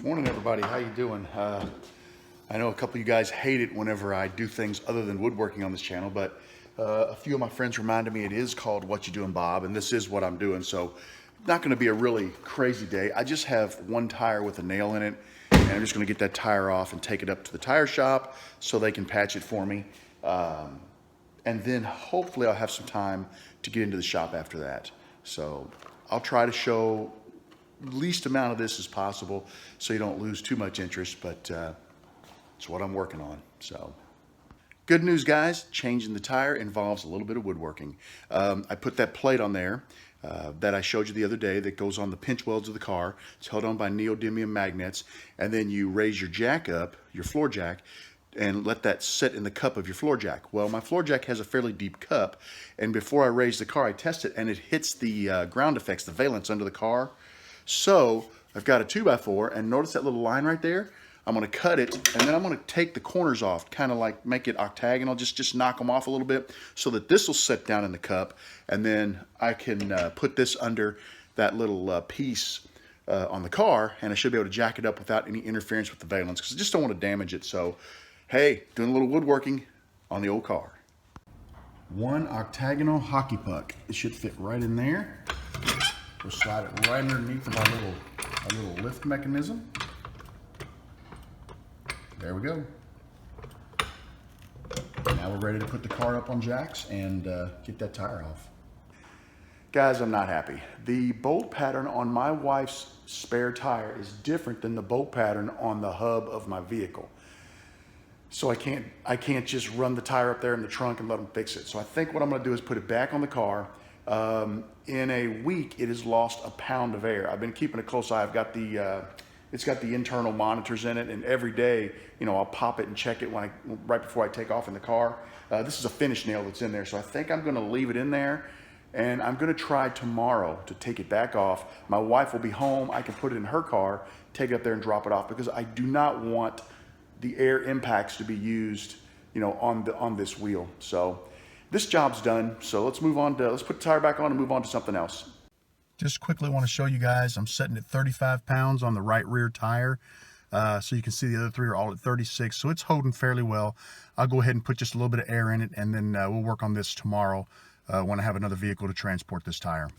Morning, everybody. How you doing? I know a couple of you guys hate it whenever I do things other than woodworking on this channel, but a few of my friends reminded me it is called What You Doing, Bob, and this is what I'm doing. So, not going to be a really crazy day. I just have one tire with a nail in it, and I'm just going to get that tire off and take it up to the tire shop so they can patch it for me. And then hopefully I'll have some time to get into the shop after that. So, I'll try to show least amount of this as possible so you don't lose too much interest, but it's what I'm working on. So good news, guys, changing the tire involves a little bit of woodworking. I put that plate on there that I showed you the other day that goes on the pinch welds of the car. It's held on by neodymium magnets, and then you raise your jack up, your floor jack, and let that sit in the cup of your floor jack. Well, my floor jack has a fairly deep cup, and before I raise the car, I test it, and it hits the ground effects, the valance under the car. So I've got a 2x4, and notice that little line right there? I'm going to cut it, and then I'm going to take the corners off, kind of like make it octagonal, just knock them off a little bit so that this will sit down in the cup, and then I can put this under that little piece on the car, and I should be able to jack it up without any interference with the valance, because I just don't want to damage it. So, hey, doing a little woodworking on the old car. One octagonal hockey puck. It should fit right in there. We'll slide it right underneath of our little lift mechanism. There we go. Now we're ready to put the car up on jacks and get that tire off. Guys, I'm not happy. The bolt pattern on my wife's spare tire is different than the bolt pattern on the hub of my vehicle. So I can't just run the tire up there in the trunk and let them fix it. So I think what I'm gonna do is put it back on the car. In a week, it has lost a pound of air. I've been keeping a close eye. I've got it's got the internal monitors in it, and every day, I'll pop it and check it right before I take off in the car. This is a finish nail that's in there, so I think I'm gonna leave it in there, and I'm gonna try tomorrow to take it back off. My wife will be home. I can put it in her car, take it up there and drop it off, because I do not want the air impacts to be used, on this wheel. So this job's done, so let's put the tire back on and move on to something else. Just quickly want to show you guys, I'm setting at 35 pounds on the right rear tire. So you can see the other three are all at 36, so it's holding fairly well. I'll go ahead and put just a little bit of air in it, and then we'll work on this tomorrow when I have another vehicle to transport this tire.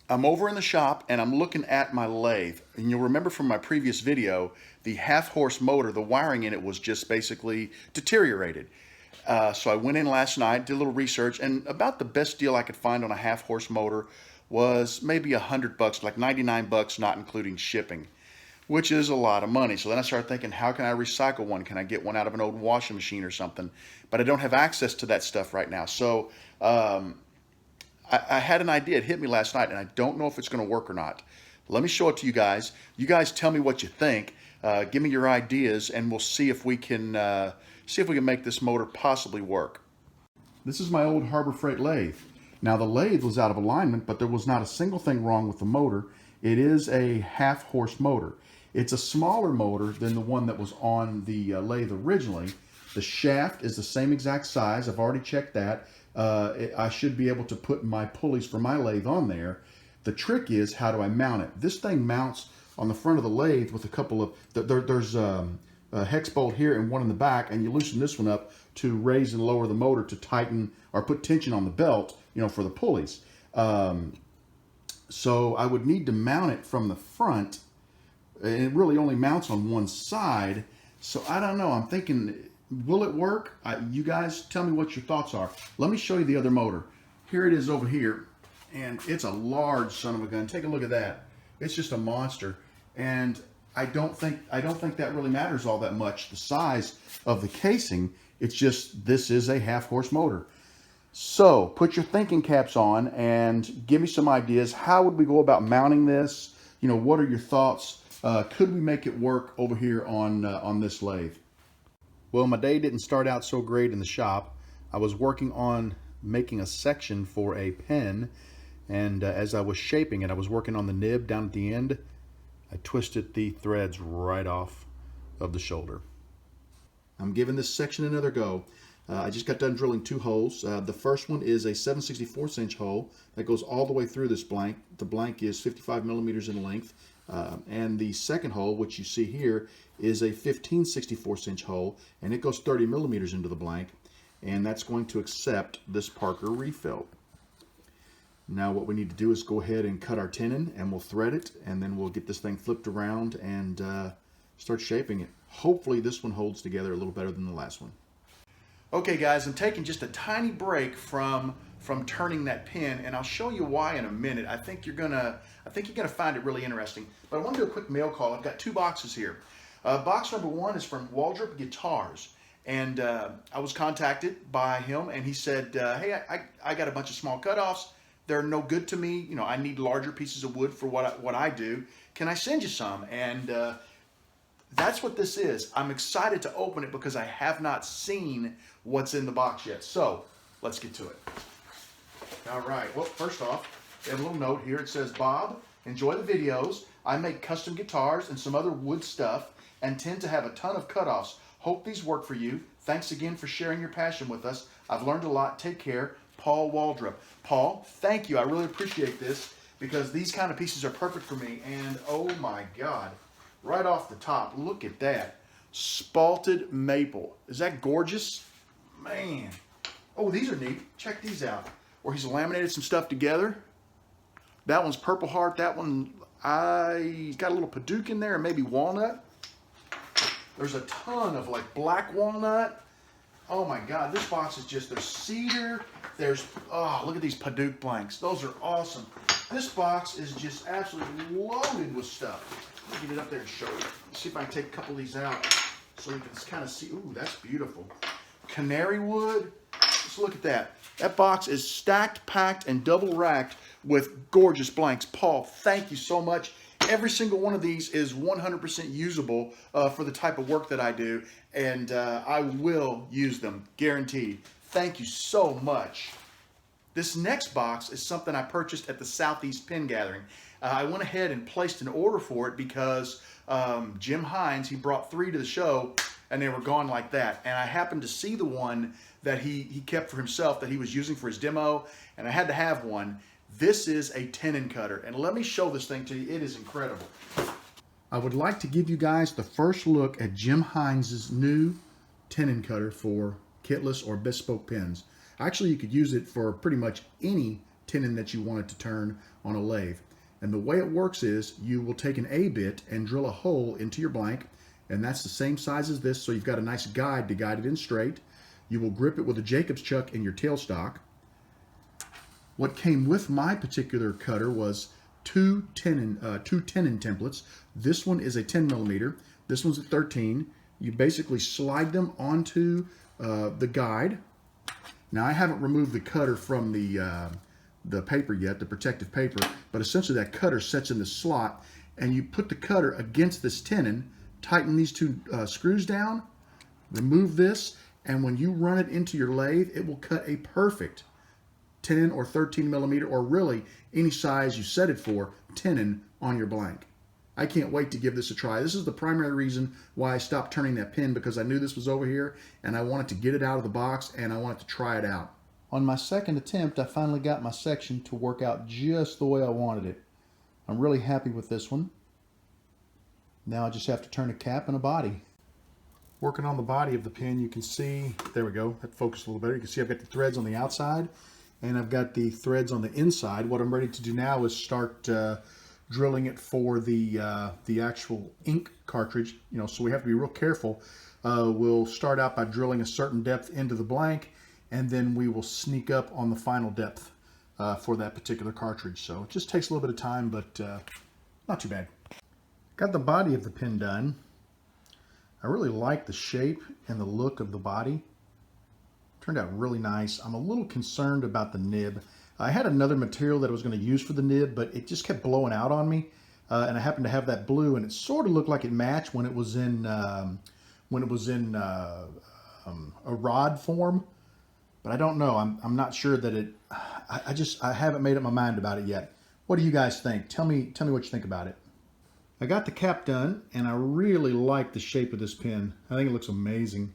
I'm over in the shop, and I'm looking at my lathe. And you'll remember from my previous video, the half-horse motor, the wiring in it was just basically deteriorated. So I went in last night, did a little research, and about the best deal I could find on a half-horse motor was maybe $100, like 99 bucks, not including shipping, which is a lot of money. So then I started thinking, how can I recycle one? Can I get one out of an old washing machine or something? But I don't have access to that stuff right now. So I had an idea. It hit me last night, and I don't know if it's going to work or not. Let me show it to you guys. You guys tell me what you think. Give me your ideas, and we'll see if we can make this motor possibly work. This is my old Harbor Freight lathe. Now, the lathe was out of alignment, but there was not a single thing wrong with the motor. It is a half-horse motor. It's a smaller motor than the one that was on the lathe originally. The shaft is the same exact size. I've already checked that. I should be able to put my pulleys for my lathe on there. The trick is, how do I mount it? This thing mounts on the front of the lathe with a couple of, there's a hex bolt here and one in the back, and you loosen this one up to raise and lower the motor to tighten or put tension on the belt, for the pulleys. So I would need to mount it from the front, and it really only mounts on one side. So I don't know. I'm thinking, will it work? You guys tell me what your thoughts are. Let me show you the other motor. Here it is over here, and it's a large son of a gun. Take a look at that. It's just a monster, and I don't think that really matters all that much, the size of the casing. It's just, this is a half-horse motor. So put your thinking caps on and give me some ideas. How would we go about mounting this? What are your thoughts? Could we make it work over here on this lathe? Well, my day didn't start out so great in the shop. I was working on making a section for a pen, and as I was shaping it, I was working on the nib down at the end. I twisted the threads right off of the shoulder. I'm giving this section another go. I just got done drilling 2 holes. The first one is a 7/64 inch hole that goes all the way through this blank. The blank is 55 millimeters in length. And the second hole, which you see here, is a 15/64 inch hole, and it goes 30 millimeters into the blank, and that's going to accept this Parker refill. Now what we need to do is go ahead and cut our tenon, and we'll thread it, and then we'll get this thing flipped around and start shaping it. Hopefully this one holds together a little better than the last one. Okay guys, I'm taking just a tiny break from turning that pin, and I'll show you why in a minute. I think you're gonna find it really interesting. But I want to do a quick mail call. I've got 2 boxes here. Box number 1 is from Waldrop Guitars, and I was contacted by him, and he said, "Hey, I got a bunch of small cutoffs. They're no good to me. You know, I need larger pieces of wood for what I do. Can I send you some?" And that's what this is. I'm excited to open it because I have not seen what's in the box yet. So let's get to it. All right, well, first off, we have a little note here. It says, "Bob, enjoy the videos. I make custom guitars and some other wood stuff and tend to have a ton of cutoffs. Hope these work for you. Thanks again for sharing your passion with us. I've learned a lot. Take care, Paul Waldrop." Paul, thank you. I really appreciate this because these kind of pieces are perfect for me. And oh my God, right off the top, look at that. Spalted maple. Is that gorgeous? Man. Oh, these are neat. Check these out. Where he's laminated some stuff together. That one's Purple Heart. That one, he's got a little Paduke in there and maybe walnut. There's a ton of like black walnut. Oh my God, this box is just, there's cedar. There's, oh, look at these Paduke blanks. Those are awesome. This box is just absolutely loaded with stuff. Let me get it up there and show you. Let's see if I can take a couple of these out so you can kind of see. Ooh, that's beautiful. Canary wood. Let's look at that. That box is stacked, packed, and double racked with gorgeous blanks. Paul, thank you so much. Every single one of these is 100% usable for the type of work that I do, and I will use them, guaranteed. Thank you so much. This next box is something I purchased at the Southeast Pin Gathering. I went ahead and placed an order for it because Jim Hines, he brought 3 to the show, and they were gone like that. And I happened to see the one that he kept for himself that he was using for his demo, and I had to have one. This is a tenon cutter, and let me show this thing to you. It is incredible. I would like to give you guys the first look at Jim Hines' new tenon cutter for kitless or bespoke pins. Actually, you could use it for pretty much any tenon that you wanted to turn on a lathe. And the way it works is you will take an A-bit and drill a hole into your blank, and that's the same size as this, so you've got a nice guide to guide it in straight. You will grip it with a Jacob's chuck in your tailstock. What came with my particular cutter was two tenon templates. This one is a 10 millimeter. This one's a 13. You basically slide them onto the guide. Now I haven't removed the cutter from the paper yet, the protective paper, but essentially that cutter sets in the slot, and you put the cutter against this tenon, tighten these 2 screws down, remove this, and when you run it into your lathe, it will cut a perfect 10 or 13 millimeter, or really any size you set it for, tenon on your blank. I can't wait to give this a try. This is the primary reason why I stopped turning that pin, because I knew this was over here and I wanted to get it out of the box and I wanted to try it out. On my second attempt, I finally got my section to work out just the way I wanted it. I'm really happy with this one. Now I just have to turn a cap and a body. Working on the body of the pin, you can see, there we go, that focused a little better. You can see I've got the threads on the outside and I've got the threads on the inside. What I'm ready to do now is start drilling it for the actual ink cartridge. You know, so we have to be real careful. We'll start out by drilling a certain depth into the blank, and then we will sneak up on the final depth for that particular cartridge. So it just takes a little bit of time, but not too bad. Got the body of the pin done. I really like the shape and the look of the body. Turned out really nice. I'm a little concerned about the nib. I had another material that I was going to use for the nib, but it just kept blowing out on me. And I happened to have that blue, and it sort of looked like it matched when it was in a rod form. But I don't know. I'm not sure that it. I haven't made up my mind about it yet. What do you guys think? Tell me what you think about it. I got the cap done, and I really like the shape of this pin. I think it looks amazing.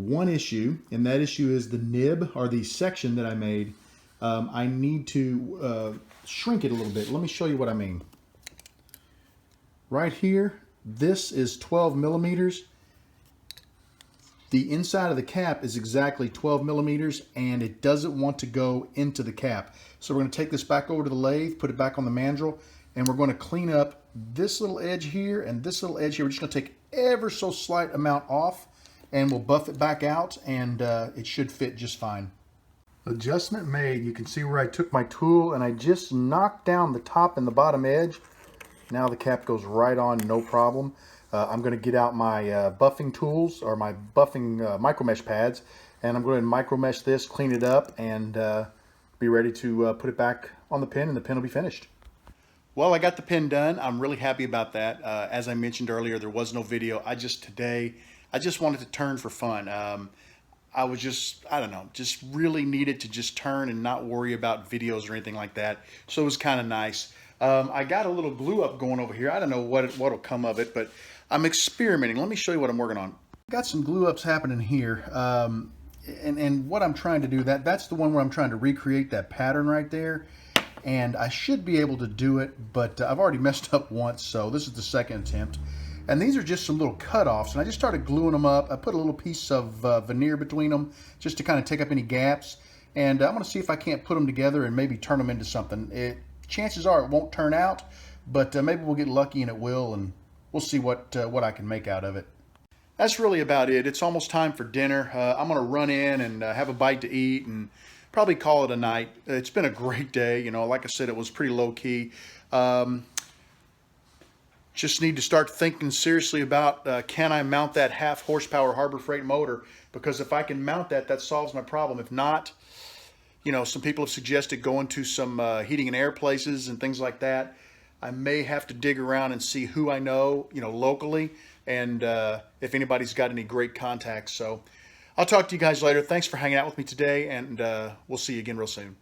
one issue, and that issue is the nib, or the section that I made. I need to shrink it a little bit. Let me show you what I mean. Right here, this is 12 millimeters. The inside of the cap is exactly 12 millimeters, and it doesn't want to go into the cap. So we're going to take this back over to the lathe, put it back on the mandrel, and we're going to clean up this little edge here and this little edge here. We're just going to take ever so slight amount off, and we'll buff it back out, and it should fit just fine. Adjustment made. You can see where I took my tool and I just knocked down the top and the bottom edge. Now the cap goes right on, no problem. I'm going to get out my buffing tools, or my buffing micro mesh pads, and I'm going to micro mesh this, clean it up, and be ready to put it back on the pin, and the pin will be finished. Well, I got the pin done. I'm really happy about that. As I mentioned earlier, there was no video. I just wanted to turn for fun. I was just, I don't know, just really needed to just turn and not worry about videos or anything like that. So it was kind of nice. I got a little glue up going over here. I don't know what'll come of it, but I'm experimenting. Let me show you what I'm working on. Got some glue ups happening here. And what I'm trying to do, that's the one where I'm trying to recreate that pattern right there. And I should be able to do it, but I've already messed up once, so this is the second attempt. And these are just some little cut-offs, and I just started gluing them up. I put a little piece of veneer between them just to kind of take up any gaps. And I'm going to see if I can't put them together and maybe turn them into something. Chances are it won't turn out, but maybe we'll get lucky and it will, and we'll see what I can make out of it. That's really about it. It's almost time for dinner. I'm going to run in and have a bite to eat and probably call it a night. It's been a great day. You know, like I said, it was pretty low-key. Just need to start thinking seriously about can I mount that 1/2 horsepower Harbor Freight motor, because if I can mount that, that solves my problem. If not, you know, some people have suggested going to some heating and air places and things like that. I may have to dig around and see who I know, you know, locally, and if anybody's got any great contacts. So I'll talk to you guys later. Thanks for hanging out with me today, and we'll see you again real soon.